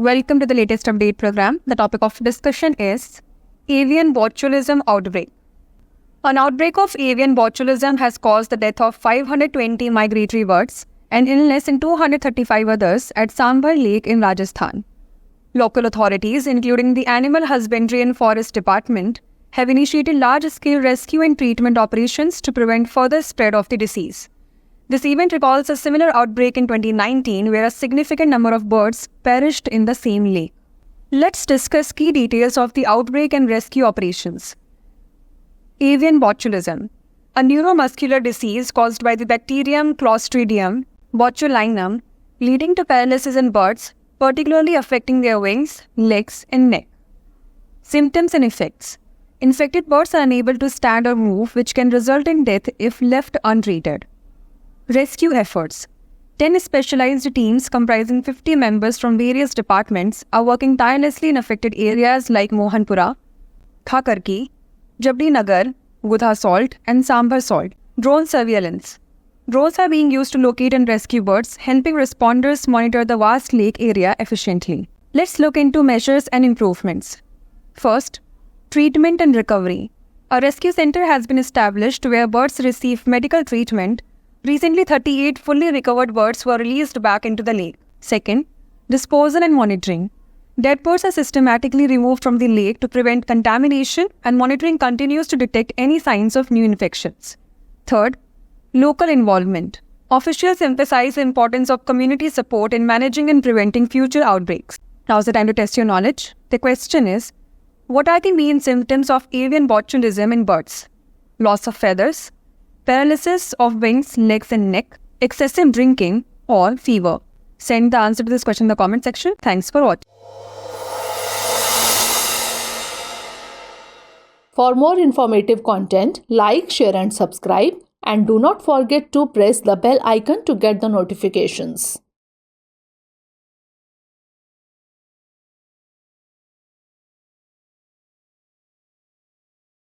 Welcome to the latest update program. The topic of discussion is Avian Botulism outbreak. An outbreak of avian botulism has caused the death of 520 migratory birds and illness in 235 others at Sambhar Lake in Rajasthan. Local authorities, including the Animal Husbandry and Forest Department, have initiated large-scale rescue and treatment operations to prevent further spread of the disease. This event recalls a similar outbreak in 2019 where a significant number of birds perished in the same lake. Let's discuss key details of the outbreak and rescue operations. Avian botulism, a neuromuscular disease caused by the bacterium Clostridium botulinum, leading to paralysis in birds, particularly affecting their wings, legs, and neck. Symptoms and effects. Infected birds are unable to stand or move, which can result in death if left untreated. Rescue efforts. 10 specialized teams comprising 50 members from various departments are working tirelessly in affected areas like Mohanpura, Khakarki, Jabri Nagar, Gudha Salt, and Sambhar Salt. Drone surveillance. Drones are being used to locate and rescue birds, helping responders monitor the vast lake area efficiently. Let's look into measures and improvements. First, treatment and recovery. A rescue center has been established where birds receive medical treatment. Recently, 38 fully recovered birds were released back into the lake. Second, disposal and monitoring. Dead birds are systematically removed from the lake to prevent contamination, and monitoring continues to detect any signs of new infections. Third, local involvement. Officials emphasize the importance of community support in managing and preventing future outbreaks. Now's the time to test your knowledge. The question is, what are the main symptoms of avian botulism in birds? Loss of feathers, paralysis of wings, legs and neck, excessive drinking, or fever? Send the answer to this question in the comment section. Thanks for watching. For more informative content, like, share and subscribe, and do not forget to press the bell icon to get the notifications.